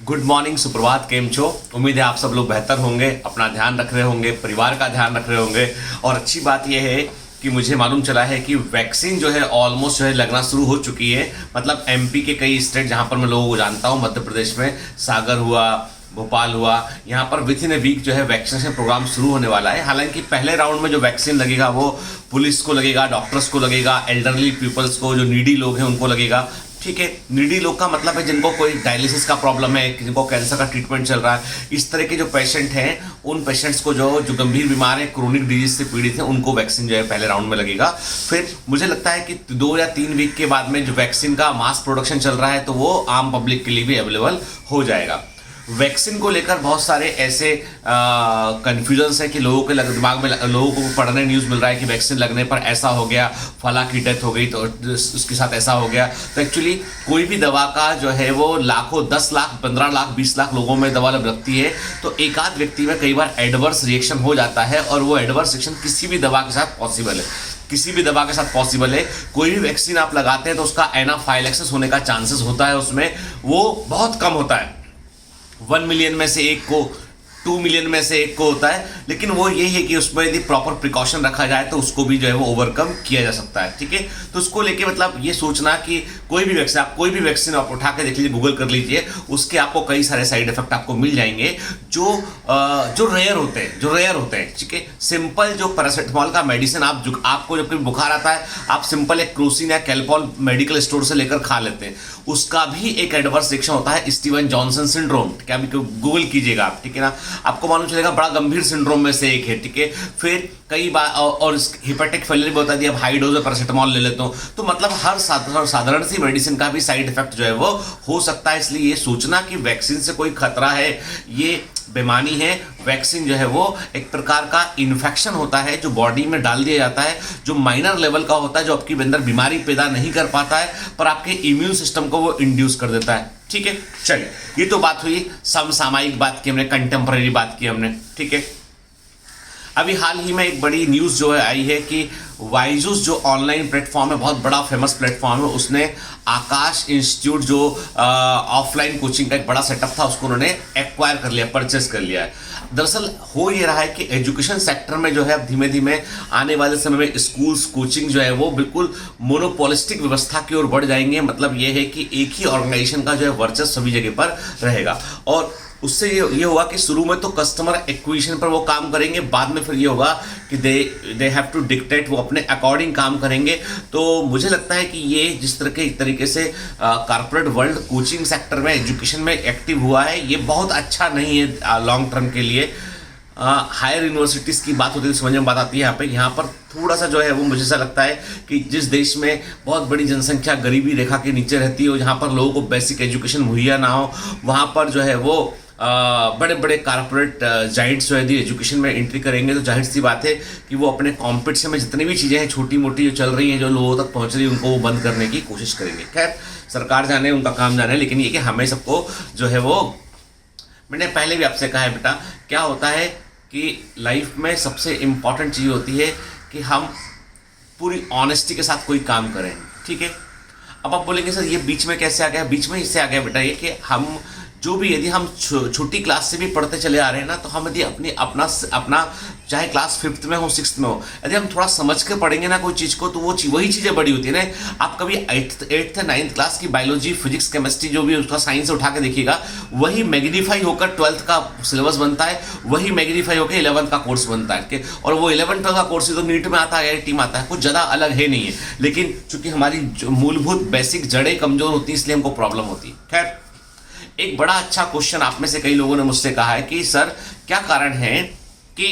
Good morning, सुप्रभात, केम छो। उम्मीद है आप सब लोग बेहतर होंगे, अपना ध्यान रख रहे होंगे, परिवार का ध्यान रख रहे होंगे। और अच्छी बात यह है कि मुझे मालूम चला है कि वैक्सीन जो है ऑलमोस्ट जो है लगना शुरू हो चुकी है। मतलब एमपी के कई स्टेट जहां पर मैं लोगों को जानता हूं, मध्य प्रदेश में सागर हुआ, भोपाल हुआ, यहाँ पर विद इन ए वीक जो है वैक्सीनेशन प्रोग्राम शुरू होने वाला है। हालांकि पहले राउंड में जो वैक्सीन लगेगा वो पुलिस को लगेगा, डॉक्टर्स को लगेगा, एल्डरली पीपल्स को, जो नीडी लोग हैं उनको लगेगा। ठीक है, नीडी लोग का मतलब है जिनको कोई डायलिसिस का प्रॉब्लम है, जिनको कैंसर का ट्रीटमेंट चल रहा है, इस तरह के जो पेशेंट हैं उन पेशेंट्स को जो गंभीर बीमार हैं, क्रोनिक डिजीज से पीड़ित हैं, उनको वैक्सीन जो है पहले राउंड में लगेगा। फिर मुझे लगता है कि 2 या 3 वीक के बाद में जो वैक्सीन का मास प्रोडक्शन चल रहा है तो वो आम पब्लिक के लिए भी अवेलेबल हो जाएगा। वैक्सीन को लेकर बहुत सारे ऐसे कन्फ्यूजन्स हैं कि लोगों के दिमाग में, लोगों को पढ़ने न्यूज़ मिल रहा है कि वैक्सीन लगने पर ऐसा हो गया, फला की डेथ हो गई तो उसके साथ ऐसा हो गया। तो एक्चुअली कोई भी दवा का जो है वो लाखों, 10 लाख, 15 लाख, 20 लाख लोगों में दवा लगती है तो एक आध व्यक्ति में कई बार एडवर्स रिएक्शन हो जाता है, और वो एडवर्स रिएक्शन किसी भी दवा के साथ पॉसिबल है, किसी भी दवा के साथ पॉसिबल है। कोई भी वैक्सीन आप लगाते हैं तो उसका एनाफाइलैक्सिस होने का चांसेस होता है, उसमें वो बहुत कम होता है। 1 मिलियन में से एक को, 2 मिलियन में से एक को होता है, लेकिन वो यही है कि उसमें यदि प्रॉपर प्रिकॉशन रखा जाए तो उसको भी जो है वो ओवरकम किया जा सकता है। ठीक है, तो उसको लेके मतलब ये सोचना कि कोई भी वैक्सीन आप उठा के देख लीजिए, गूगल कर लीजिए, उसके आपको कई सारे साइड इफेक्ट आपको मिल जाएंगे जो रेयर होते हैं। ठीक है, सिंपल जो पैरासिटामॉल का मेडिसिन आपको जब कभी बुखार आता है, आप सिंपल एक क्रोसिन या कैल्पॉल मेडिकल स्टोर से लेकर खा लेते हैं, उसका भी एक एडवर्स रिएक्शन होता है, स्टीवन जॉनसन सिंड्रोम। क्या गूगल कीजिएगा आप, ठीक है ना, आपको मालूम चलेगा, बड़ा गंभीर सिंड्रोम में से एक है। ठीक है, फिर कई बार और हिपेटिक फेलियर भी बता दिया, अब हाई डोज में पैरासिटामॉल ले लेता हूँ, तो मतलब हर साधारण सी मेडिसिन का भी साइड इफेक्ट जो है वो हो सकता है। इसलिए ये सोचना कि वैक्सीन से कोई खतरा है, ये बेमानी है। वैक्सीन जो है वो एक प्रकार का इन्फेक्शन होता है जो बॉडी में डाल दिया जाता है, जो माइनर लेवल का होता है, जो आपके अंदर बीमारी पैदा नहीं कर पाता है पर आपके इम्यून सिस्टम को वो इंड्यूस कर देता है। ठीक है, चलिए, ये तो बात हुई समसामयिक बात की हमने, कंटेम्पररी बात की हमने। ठीक है, अभी हाल ही में एक बड़ी न्यूज़ जो है आई है कि वाइजूस जो ऑनलाइन प्लेटफॉर्म है, बहुत बड़ा फेमस प्लेटफॉर्म है, उसने आकाश इंस्टीट्यूट जो ऑफलाइन कोचिंग का एक बड़ा सेटअप था उसको उन्होंने एक्वायर कर लिया, परचेस कर लिया है। दरअसल हो ये रहा है कि एजुकेशन सेक्टर में जो है अब धीमे धीमे आने वाले समय में स्कूल्स, कोचिंग जो है वो बिल्कुल मोनोपोलिस्टिक व्यवस्था की ओर बढ़ जाएंगे। मतलब ये है कि एक ही ऑर्गेनाइजेशन का जो है वर्चस्व सभी जगह पर रहेगा, और उससे ये होगा कि शुरू में तो कस्टमर एक्विजिशन पर वो काम करेंगे, बाद में फिर ये होगा कि दे हैव टू डिक्टेट, वो अपने अकॉर्डिंग काम करेंगे। तो मुझे लगता है कि ये जिस तरह के तरीके से कॉर्पोरेट वर्ल्ड कोचिंग सेक्टर में, एजुकेशन में एक्टिव हुआ है, ये बहुत अच्छा नहीं है लॉन्ग टर्म के लिए। हायर यूनिवर्सिटीज़ की बात होती है, समझ में बात आती है यहाँ पर थोड़ा सा जो है वो मुझे ऐसा लगता है कि जिस देश में बहुत बड़ी जनसंख्या गरीबी रेखा के नीचे रहती है, जहाँ पर लोगों को बेसिक एजुकेशन मुहैया ना हो, वहाँ पर जो है वो बड़े बड़े कारपोरेट जाइंट्स जो है एजुकेशन में एंट्री करेंगे, तो जाहिर सी बात है कि वो अपने कॉम्पिटिशन में जितनी भी चीज़ें हैं छोटी मोटी जो चल रही हैं, जो लोगों तक पहुँच रही है, उनको वो बंद करने की कोशिश करेंगे। खैर, सरकार जाने, उनका काम जाने, लेकिन ये कि हमें सबको जो है वो, मैंने पहले भी आपसे कहा है बेटा, क्या होता है कि लाइफ में सबसे इम्पॉर्टेंट चीज़ होती है कि हम पूरी ऑनेस्टी के साथ कोई काम करें। ठीक है, अब आप बोलेंगे सर ये बीच में कैसे आ गया? बीच में इससे आ गया बेटा ये कि हम जो भी, यदि हम छोटी क्लास से भी पढ़ते चले आ रहे हैं ना, तो हम यदि अपना चाहे क्लास 5th में हो, 6th में हो, यदि हम थोड़ा समझ के पढ़ेंगे ना कोई चीज़ को, तो वही चीज़ें बड़ी होती है ना। आप कभी 8th 9th क्लास की बायोलॉजी, फिजिक्स, केमिस्ट्री जो भी उसका साइंस उठा के देखिएगा, वही मैग्नीफाई होकर 12th का सिलेबस बनता है, वही मैग्नीफाई होकर 11th का कोर्स बनता है। और वो 11th 12th का कोर्स तो नीट में आता है, IIT में आता है, कुछ ज़्यादा अलग है नहीं है, लेकिन चूंकि हमारी मूलभूत बेसिक जड़ें कमज़ोर होती हैं, इसलिए हमको प्रॉब्लम होती है। खैर, एक बड़ा अच्छा क्वेश्चन आप में से कई लोगों ने मुझसे कहा है कि सर क्या कारण है कि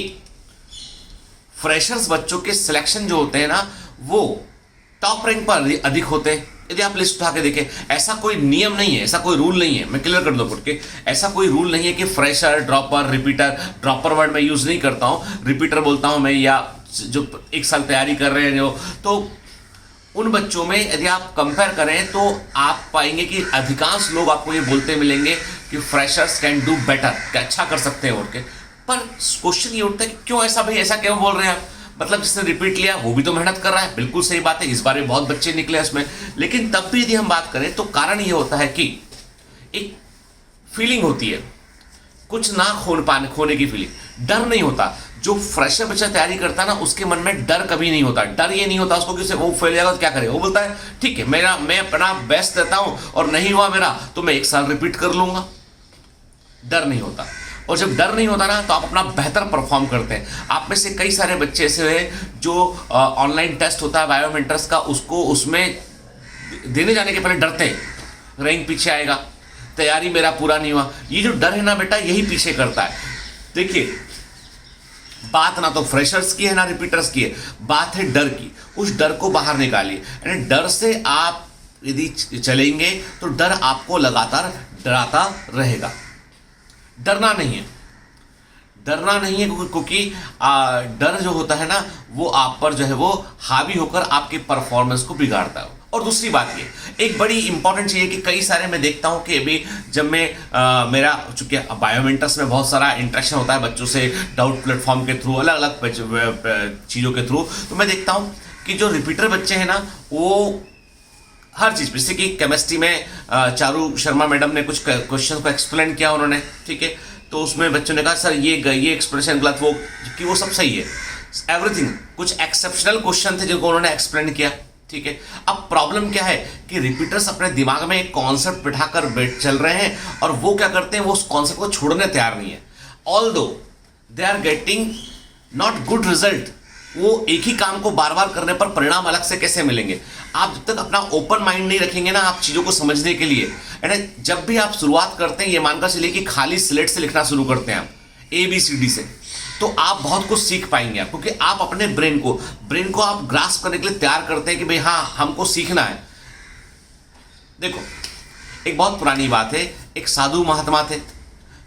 फ्रेशर्स बच्चों के सिलेक्शन जो होते हैं ना, वो टॉप रैंक पर अधिक होते हैं। यदि आप लिस्ट उठा के देखें, ऐसा कोई नियम नहीं है, ऐसा कोई रूल नहीं है, मैं क्लियर कर दूं के, ऐसा कोई रूल नहीं है कि fresher, dropper, repeater, dropper word मैं यूज नहीं करता हूं, रिपीटर बोलता हूं मैं, या जो 1 साल तैयारी कर रहे हैं जो, तो उन बच्चों में यदि आप कंपेयर करें तो आप पाएंगे कि अधिकांश लोग आपको ये बोलते मिलेंगे कि फ्रेशर्स कैन डू बेटर, कि अच्छा कर सकते हैं। और के पर क्वेश्चन ये उठता है कि क्यों ऐसा, भाई ऐसा क्यों बोल रहे हैं आप? मतलब जिसने रिपीट लिया वो भी तो मेहनत कर रहा है, बिल्कुल सही बात है, इस बार बहुत बच्चे निकले इसमें। लेकिन तब भी यदि हम बात करें तो कारण ये होता है कि एक फीलिंग होती है, कुछ ना खोने की फीलिंग। डर नहीं होता। जो फ्रेशर बच्चा तैयारी करता है ना, उसके मन में डर कभी नहीं होता। डर ये नहीं होता उसको कि वो फेल जाएगा तो क्या करेगा। वो बोलता है ठीक है, मैं अपना बेस्ट देता हूं और नहीं हुआ मेरा तो मैं 1 साल रिपीट कर लूंगा। डर नहीं होता। और जब डर नहीं होता ना तो आप अपना बेहतर परफॉर्म करते हैं। आप में से कई सारे बच्चे ऐसे हैं जो ऑनलाइन टेस्ट होता है बायोमेंटर्स का, उसको उसमें देने जाने के पहले डरते हैं, रैंक पीछे आएगा, तैयारी मेरा पूरा नहीं हुआ। ये जो डर है ना बेटा, यही पीछे करता है। देखिए, बात ना तो फ्रेशर्स की है ना रिपीटर्स की है, बात है डर की। उस डर को बाहर निकालिए। यानी डर से आप यदि चलेंगे तो डर आपको लगातार डराता रहेगा। डरना नहीं है, डरना नहीं है, क्योंकि डर जो होता है ना वो आप पर जो है वो हावी होकर आपके परफॉर्मेंस को बिगाड़ता है। और दूसरी बात ये, एक बड़ी इंपॉर्टेंट चीज़ है कि कई सारे मैं देखता हूं कि अभी जब मैं मेरा चूंकि बायोमेंटर्स में बहुत सारा इंटरेक्शन होता है बच्चों से, डाउट प्लेटफॉर्म के थ्रू, अलग अलग चीज़ों के थ्रू, तो मैं देखता हूं कि जो रिपीटर बच्चे हैं ना, वो हर चीज़, जैसे कि केमिस्ट्री में चारू शर्मा मैडम ने कुछ क्वेश्चन को एक्सप्लेन किया उन्होंने, ठीक है, तो उसमें बच्चों ने कहा सर ये एक्सप्रेशन गलत, वो कि वो सब सही है, एवरीथिंग। कुछ एक्सेप्शनल क्वेश्चन थे जिनको उन्होंने एक्सप्लेन किया, ठीक है। अब प्रॉब्लम क्या है कि रिपीटर्स अपने दिमाग में एक कॉन्सेप्ट बिठाकर चल रहे हैं और वो क्या करते हैं, वो उस कॉन्सेप्ट को छोड़ने तैयार नहीं है। Although they are getting not good result, वो एक ही काम को बार बार करने पर परिणाम अलग से कैसे मिलेंगे। आप जब तक अपना ओपन माइंड नहीं रखेंगे ना आप चीज़ों को समझने के लिए, यानी जब भी आप शुरुआत करते हैं ये मानकर चलिए कि खाली स्लेट से लिखना शुरू करते हैं आप ABCD से, तो आप बहुत कुछ सीख पाएंगे आप, क्योंकि आप अपने ब्रेन को आप ग्रास्प करने के लिए तैयार करते हैं कि भाई हाँ हमको सीखना है। देखो, एक बहुत पुरानी बात है, एक साधु महात्मा थे।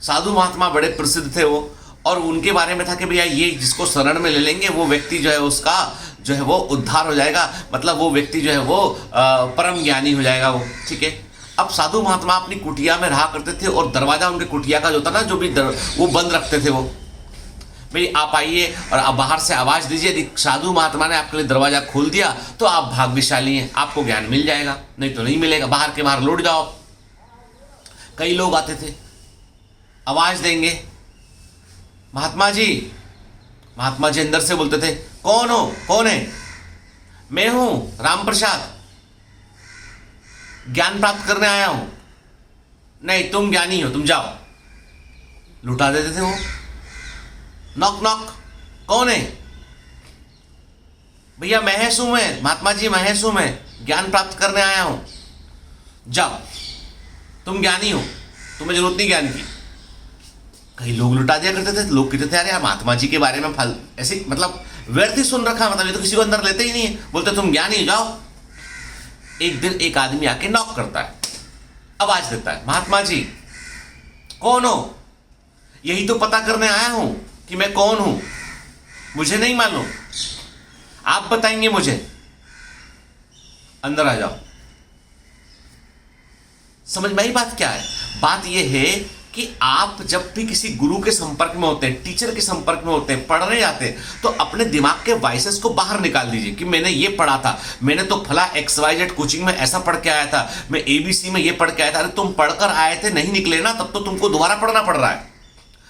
साधु महात्मा बड़े प्रसिद्ध थे वो, और उनके बारे में था कि भैया ये जिसको शरण में ले लेंगे वो व्यक्ति जो है उसका जो है वो उद्धार हो जाएगा, मतलब वो व्यक्ति जो है वो परम ज्ञानी हो जाएगा वो, ठीक है। अब साधु महात्मा अपनी कुटिया में रहा करते थे और दरवाजा उनके कुटिया का जो था ना, जो भी वो बंद रखते थे। वो भाई आप आइए और आप बाहर से आवाज़ दीजिए, यदि साधु महात्मा ने आपके लिए दरवाजा खोल दिया तो आप भाग्यशाली हैं, आपको ज्ञान मिल जाएगा, नहीं तो नहीं मिलेगा, बाहर के बाहर लौट जाओ। कई लोग आते थे, आवाज़ देंगे महात्मा जी अंदर से बोलते थे कौन हो, कौन है, मैं हूं राम प्रसाद, ज्ञान प्राप्त करने आया हूं। नहीं तुम ज्ञानी हो, तुम जाओ। लुटा देते थे वो। नॉक नॉक, कौन है, भैया महेश हूं मैं, महात्मा जी महेश हूं मैं, ज्ञान प्राप्त करने आया हूं, जाओ, तुम ज्ञानी हो, तुम्हें जरूरत नहीं ज्ञान की। कई लोग लुटा दिया करते थे। लोग कहते थे अरे यार महात्मा जी के बारे में ऐसे मतलब व्यर्थ ही सुन रखा, मतलब ये तो किसी को अंदर लेते ही नहीं है, बोलते तुम ज्ञानी हो, जाओ। एक दिन एक आदमी आके नॉक करता है, आवाज देता है महात्मा जी कौन हो, यही तो पता करने आया हूं कि मैं कौन हूं, मुझे नहीं मालूम, आप बताएंगे मुझे, अंदर आ जाओ। समझ में आई बात क्या है? बात यह है कि आप जब भी किसी गुरु के संपर्क में होते हैं, टीचर के संपर्क में होते हैं, पढ़ने जाते हैं, तो अपने दिमाग के वॉइसेस को बाहर निकाल दीजिए कि मैंने ये पढ़ा था, मैंने तो फला XYZ कोचिंग में ऐसा पढ़ के आया था, मैं ABC में ये पढ़ के आया था। अरे तुम पढ़कर आए थे, नहीं निकले ना, तब तो तुमको दोबारा पढ़ना पड़ रहा है।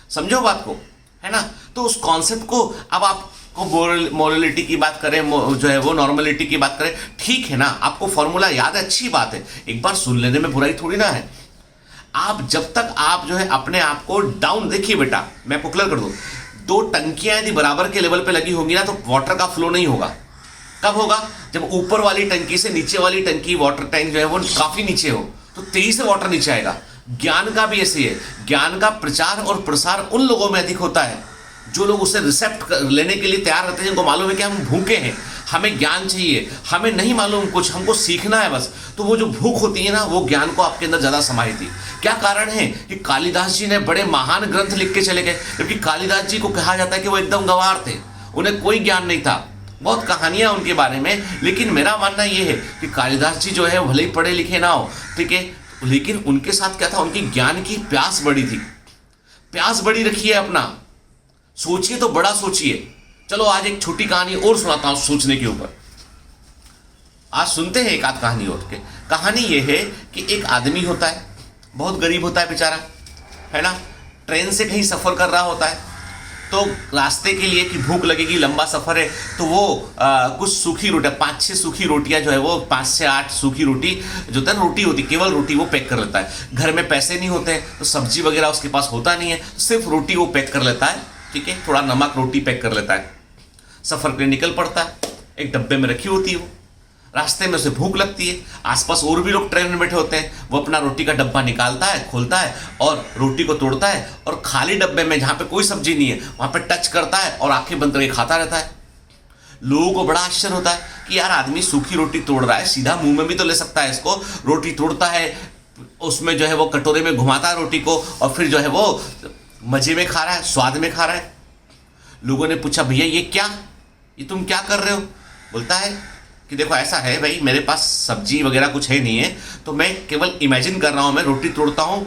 समझो बात को, है ना? तो उस कॉन्सेप्ट को अब आपको मोरलिटी की बात करें, जो है वो नॉर्मलिटी की बात करें, ठीक है ना, आपको फॉर्मूला याद है, अच्छी बात है, एक बार सुन लेने में बुराई थोड़ी ना है। आप जब तक आप जो है अपने आप को डाउन, देखिए बेटा मैं आपको क्लियर कर दूं, 2 टंकियां यदि बराबर के लेवल पे लगी होंगी ना तो वाटर का फ्लो नहीं होगा। कब होगा? जब ऊपर वाली टंकी से नीचे वाली टंकी, वाटर टैंक जो है वो काफी नीचे हो, तो तेजी से वाटर नीचे आएगा। ज्ञान का भी ऐसे है, ज्ञान का प्रचार और प्रसार उन लोगों में अधिक होता है जो लोग उसे रिसेप्ट लेने के लिए तैयार रहते हैं, जिनको मालूम है कि हम भूखे हैं, हमें ज्ञान चाहिए, हमें नहीं मालूम कुछ, हमको सीखना है बस। तो वो जो भूख होती है ना, वो ज्ञान को आपके अंदर ज़्यादा समाई थी। क्या कारण है कि कालिदास जी ने बड़े महान ग्रंथ लिख के चले गए, जबकि कालिदास जी को कहा जाता है कि वो एकदम गंवार थे, उन्हें कोई ज्ञान नहीं था। बहुत कहानियां उनके बारे में, लेकिन मेरा मानना ये है कि कालिदास जी जो है भले ही पढ़े लिखे ना हो, ठीक है, लेकिन उनके साथ क्या था, उनकी ज्ञान की प्यास बड़ी थी। प्यास बड़ी रखिए अपना, सोचिए तो बड़ा सोचिए। चलो आज एक छोटी कहानी और सुनाता हूं सोचने के ऊपर। आज सुनते हैं एक आध कहानी और के। कहानी यह है कि एक आदमी होता है, बहुत गरीब होता है बेचारा, है ना, ट्रेन से कहीं सफ़र कर रहा होता है तो रास्ते के लिए कि भूख लगेगी, लंबा सफ़र है, तो वो कुछ सूखी रोटियाँ, 5-6 सूखी रोटियाँ जो है वो 5 से 8 सूखी रोटी जो होता है, रोटी होती, केवल रोटी वो पैक कर लेता है। घर में पैसे नहीं होते तो सब्जी वगैरह उसके पास होता नहीं है, तो सिर्फ रोटी वो पैक कर लेता है, ठीक है, थोड़ा नमक रोटी पैक कर लेता है, सफ़र के लिए निकल पड़ता है। एक डब्बे में रखी होती है वो, रास्ते में उसे भूख लगती है, आसपास और भी लोग ट्रेन में बैठे होते हैं, वो अपना रोटी का डब्बा निकालता है, खोलता है और रोटी को तोड़ता है और खाली डब्बे में जहाँ पे कोई सब्जी नहीं है वहाँ पे टच करता है और आंखें बंद करके खाता रहता है। लोगों को बड़ा आश्चर्य होता है कि यार आदमी सूखी रोटी तोड़ रहा है, सीधा मुंह में भी तो ले सकता है इसको, रोटी तोड़ता है, उसमें जो है वो कटोरे में घुमाता है रोटी को और फिर जो है वो मजे में खा रहा है, स्वाद में खा रहा है। लोगों ने पूछा भैया ये तुम क्या कर रहे हो? बोलता है कि देखो ऐसा है भाई, मेरे पास सब्जी वगैरह कुछ है नहीं है, तो मैं केवल इमेजिन कर रहा हूँ, मैं रोटी तोड़ता हूँ,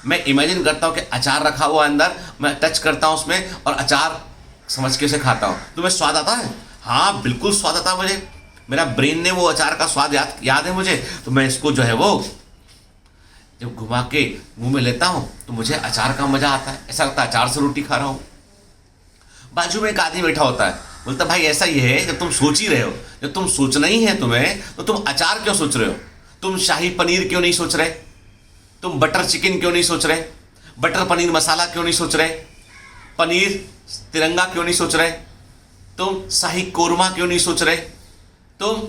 मैं इमेजिन करता हूँ कि अचार रखा हुआ अंदर, मैं टच करता हूँ उसमें और अचार समझ के उसे खाता हूँ, तुम्हें स्वाद आता है? हाँ बिल्कुल स्वाद आता है मुझे, मेरा ब्रेन ने वो अचार का स्वाद याद है मुझे, तो मैं इसको जो है वो जब घुमा के मुंह में लेता हूँ तो मुझे अचार का मजा आता है, ऐसा लगता है अचार से रोटी खा रहा हूँ। बाजू में एक आदमी बैठा होता है, बोलता भाई ऐसा ही है, जब तुम सोच ही रहे हो, जब तुम सोचना ही है तुम्हें, तो तुम अचार क्यों सोच रहे हो? तुम शाही पनीर क्यों नहीं सोच रहे? तुम बटर चिकन क्यों नहीं सोच रहे? बटर पनीर मसाला क्यों नहीं सोच रहे? पनीर तिरंगा क्यों नहीं सोच रहे? तुम शाही कोरमा क्यों नहीं सोच रहे? तुम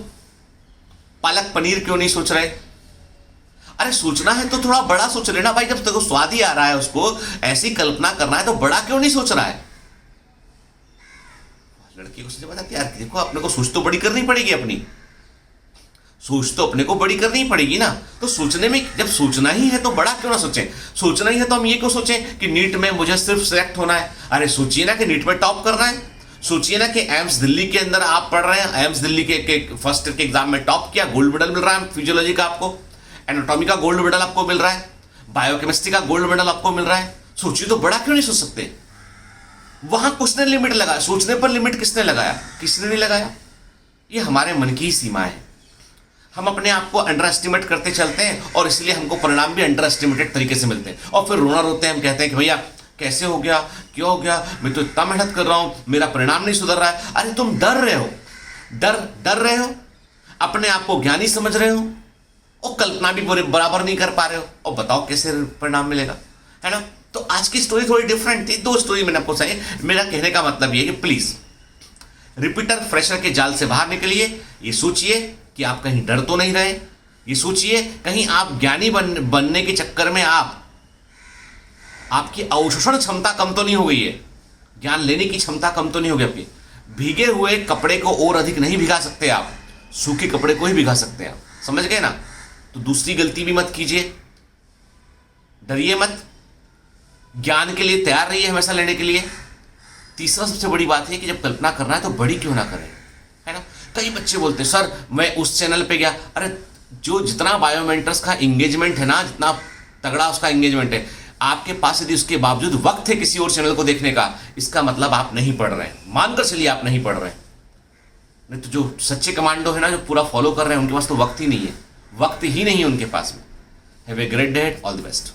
पालक पनीर क्यों नहीं सोच रहे? अरे सोचना है तो थोड़ा बड़ा सोच लेना भाई, जब तक स्वाद ही आ रहा है उसको, ऐसी कल्पना करना है तो बड़ा क्यों नहीं सोच रहा है? लड़की को सोचे बताती यार देखो अपने को सोच तो बड़ी करनी पड़ेगी, अपनी सोच तो अपने को बड़ी करनी पड़ेगी ना, तो सोचने में जब सोचना ही है तो बड़ा क्यों ना सोचें? सोचना ही है तो हम ये क्यों सोचें कि नीट में मुझे सिर्फ सिलेक्ट होना है? अरे सोचिए ना कि नीट में टॉप करना है, सोचिए ना कि एम्स दिल्ली के अंदर आप पढ़ रहे हैं, एम्स दिल्ली के फर्स्ट के एग्जाम में टॉप किया, गोल्ड मेडल मिल रहा है फिजियोलॉजी का, आपको एनाटॉमी का गोल्ड मेडल आपको मिल रहा है, बायोकेमिस्ट्री का गोल्ड मेडल आपको मिल रहा है, सोचिए तो बड़ा क्यों नहीं सोच सकते? वहां किसने लिमिट लगाया? सोचने पर लिमिट किसने लगाया? किसने नहीं लगाया। ये हमारे मन की ही सीमा है, हम अपने आप को अंडर एस्टिमेट करते चलते हैं और इसलिए हमको परिणाम भी अंडर एस्टिमेटेड तरीके से मिलते हैं और फिर रोना रोते हैं, हम कहते हैं कि भैया कैसे हो गया, क्यों हो गया, मैं तो इतना मेहनत कर रहा हूं, मेरा परिणाम नहीं सुधर रहा है। अरे तुम डर रहे हो, डर रहे हो, अपने आप को ज्ञानी समझ रहे हो और कल्पना भी बराबर नहीं कर पा रहे हो, और बताओ कैसे परिणाम मिलेगा, है ना। तो आज की स्टोरी थोड़ी डिफरेंट थी, 2 स्टोरी मैंने आपको बताई। मेरा कहने का मतलब ये कि प्लीज रिपीटर फ्रेशर के जाल से बाहर निकलिए, ये सोचिए कि आप कहीं डर तो नहीं रहे, ये सोचिए कहीं आप ज्ञानी बनने के चक्कर में आपकी अवशोषण क्षमता कम तो नहीं हो गई है, ज्ञान लेने की क्षमता कम तो नहीं हो गई आपकी। भीगे हुए कपड़े को और अधिक नहीं भिगा सकते आप, सूखे कपड़े को ही भिगा सकते हैं आप, समझ गए ना। तो दूसरी गलती भी मत कीजिए, डरिए मत, ज्ञान के लिए तैयार रहिए हमेशा लेने के लिए। तीसरा सबसे बड़ी बात है कि जब कल्पना करना है तो बड़ी क्यों ना करें, है ना। कई बच्चे बोलते हैं सर मैं उस चैनल पे गया, अरे जो जितना बायोमेंटर्स का इंगेजमेंट है ना, जितना तगड़ा उसका इंगेजमेंट है, आपके पास यदि उसके बावजूद वक्त है किसी और चैनल को देखने का, इसका मतलब आप नहीं पढ़ रहे हैं, मानकर चलिए आप नहीं पढ़ रहे हैं। नहीं तो जो सच्चे कमांडो है ना, जो पूरा फॉलो कर रहे हैं, उनके पास तो वक्त ही नहीं है, वक्त ही नहीं है उनके पास में। Have a great day, all the best.